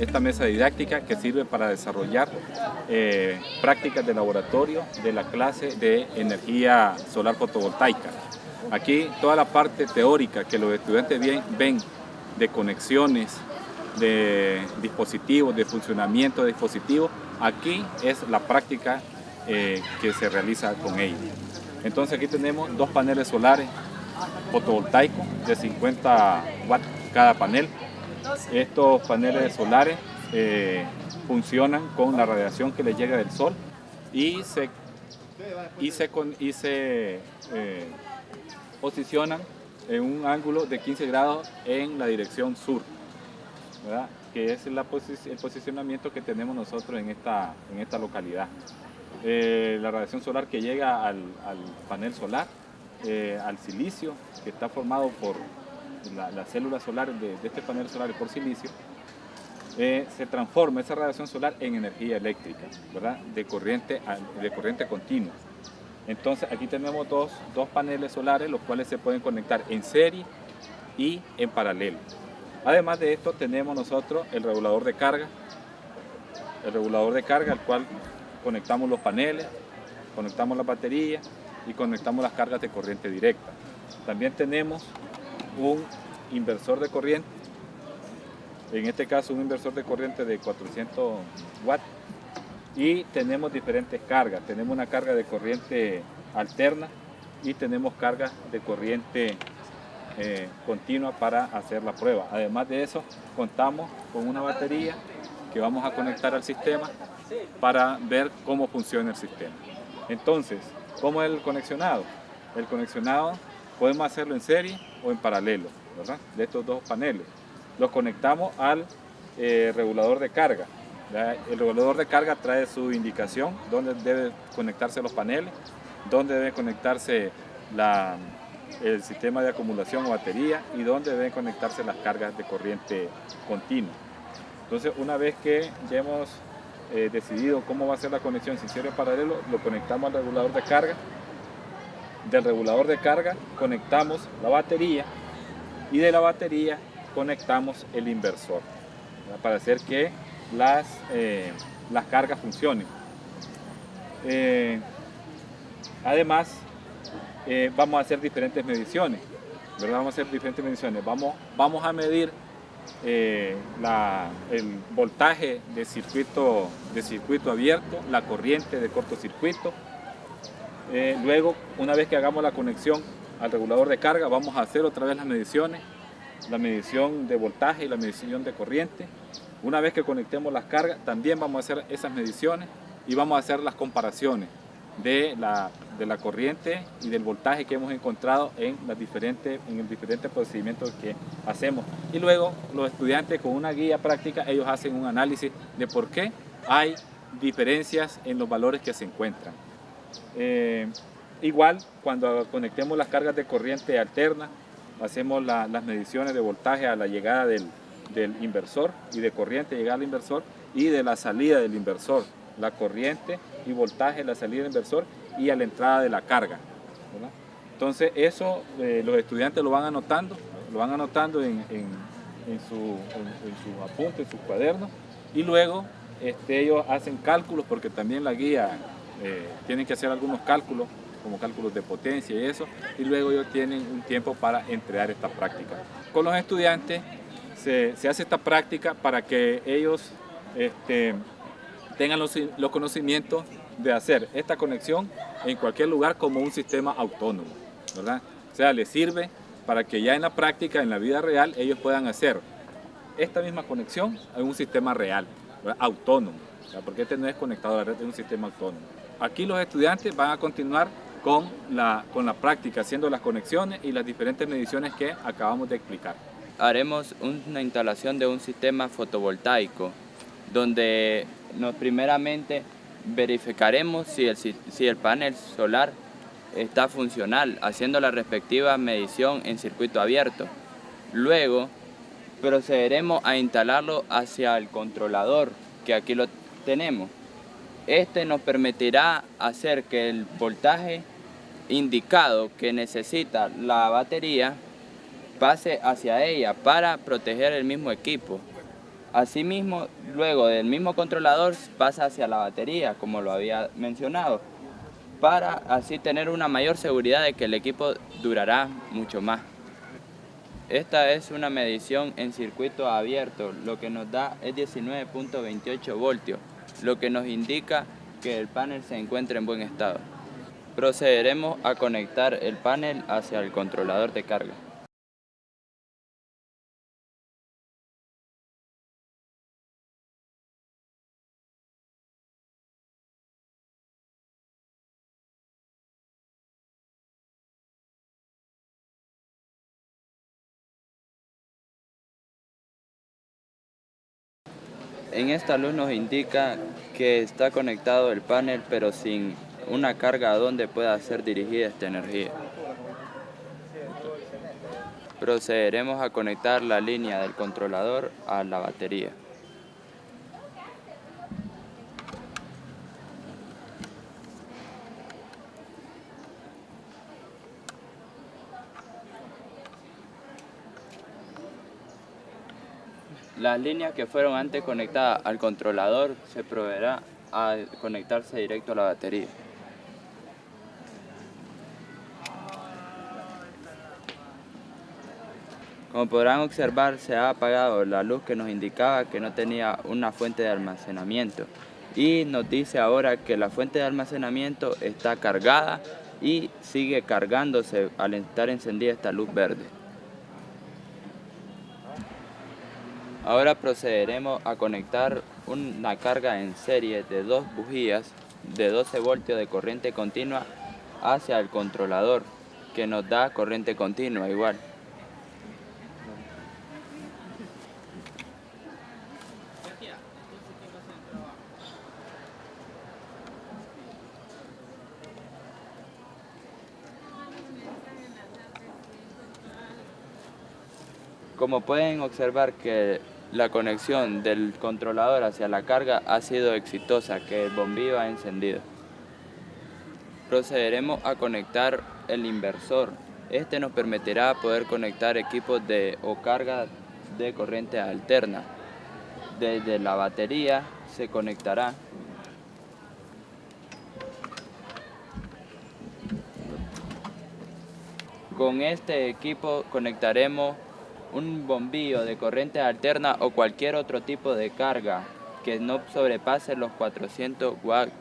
esta mesa didáctica que sirve para desarrollar prácticas de laboratorio de la clase de energía solar fotovoltaica. Aquí toda la parte teórica que los estudiantes ven de conexiones, de dispositivos, de funcionamiento de dispositivos, aquí es la práctica que se realiza con ellos. Entonces aquí tenemos dos paneles solares fotovoltaicos de 50 watts cada panel. Estos paneles solares funcionan con la radiación que les llega del sol y se posicionan en un ángulo de 15 grados en la dirección sur, ¿verdad? Que es el posicionamiento que tenemos nosotros en esta localidad. La radiación solar que llega al panel solar, al silicio, que está formado por las células solares de este panel solar por silicio, se transforma esa radiación solar en energía eléctrica, ¿verdad? De corriente continua. Entonces aquí tenemos dos paneles solares, los cuales se pueden conectar en serie y en paralelo. Además de esto tenemos nosotros el regulador de carga, al cual conectamos los paneles, conectamos la batería y conectamos las cargas de corriente directa. También tenemos un inversor de corriente, en este caso un inversor de corriente de 400 watts, y tenemos diferentes cargas. Tenemos una carga de corriente alterna y tenemos cargas de corriente continua para hacer la prueba. Además de eso, contamos con una batería que vamos a conectar al sistema para ver cómo funciona el sistema. Entonces, ¿cómo es el conexionado? El conexionado podemos hacerlo en serie o en paralelo, ¿verdad? De estos dos paneles. Los conectamos al regulador de carga. El regulador de carga trae su indicación, dónde deben conectarse los paneles, dónde debe conectarse el sistema de acumulación o batería y dónde deben conectarse las cargas de corriente continua. Entonces, una vez que ya hemos decidido cómo va a ser la conexión, si serie o paralelo, lo conectamos al regulador de carga. Del regulador de carga conectamos la batería y de la batería conectamos el inversor, ¿verdad? Para hacer que las cargas funcionen. Además, vamos a hacer diferentes mediciones, ¿verdad? Vamos a medir el voltaje de circuito abierto, la corriente de cortocircuito. Luego, una vez que hagamos la conexión al regulador de carga, vamos a hacer otra vez las mediciones, la medición de voltaje y la medición de corriente. Una vez que conectemos las cargas, también vamos a hacer esas mediciones y vamos a hacer las comparaciones de la corriente y del voltaje que hemos encontrado en los diferentes procedimientos que hacemos. Y luego los estudiantes con una guía práctica, ellos hacen un análisis de por qué hay diferencias en los valores que se encuentran. Igual, cuando conectemos las cargas de corriente alterna, hacemos las mediciones de voltaje a la llegada del inversor y de corriente llegada al inversor y de la salida del inversor, la corriente y voltaje, la salida del inversor y a la entrada de la carga, ¿verdad? Entonces eso los estudiantes lo van anotando en sus apuntes, en sus cuadernos, y luego ellos hacen cálculos, porque también la guía tienen que hacer algunos cálculos, como cálculos de potencia y eso, y luego ellos tienen un tiempo para entregar esta práctica. Con los estudiantes se hace esta práctica para que ellos tengan los conocimientos de hacer esta conexión en cualquier lugar como un sistema autónomo, ¿verdad? O sea, les sirve para que ya en la práctica, en la vida real, ellos puedan hacer esta misma conexión en un sistema real, ¿verdad? Autónomo, ¿verdad? Porque este no es conectado a la red, es un sistema autónomo. Aquí los estudiantes van a continuar con la práctica, haciendo las conexiones y las diferentes mediciones que acabamos de explicar. Haremos una instalación de un sistema fotovoltaico, donde primeramente verificaremos si el panel solar está funcional, haciendo la respectiva medición en circuito abierto. Luego procederemos a instalarlo hacia el controlador, que aquí lo tenemos. Este nos permitirá hacer que el voltaje indicado que necesita la batería pase hacia ella para proteger el mismo equipo. Asimismo, luego del mismo controlador pasa hacia la batería, como lo había mencionado, para así tener una mayor seguridad de que el equipo durará mucho más. Esta es una medición en circuito abierto, lo que nos da es 19.28 voltios, lo que nos indica que el panel se encuentra en buen estado. Procederemos a conectar el panel hacia el controlador de carga. En esta luz nos indica que está conectado el panel, pero sin una carga a donde pueda ser dirigida esta energía. Procederemos a conectar la línea del controlador a la batería. Las líneas que fueron antes conectadas al controlador se proveerá a conectarse directo a la batería. Como podrán observar, se ha apagado la luz que nos indicaba que no tenía una fuente de almacenamiento y nos dice ahora que la fuente de almacenamiento está cargada y sigue cargándose al estar encendida esta luz verde. Ahora procederemos a conectar una carga en serie de 2 bujías de 12 voltios de corriente continua hacia el controlador, que nos da corriente continua igual. Como pueden observar que la conexión del controlador hacia la carga ha sido exitosa, que el bombillo ha encendido. Procederemos a conectar el inversor. Este nos permitirá poder conectar equipos o carga de corriente alterna. Desde la batería se conectará con este equipo conectaremos un bombillo de corriente alterna o cualquier otro tipo de carga que no sobrepase los 400 watts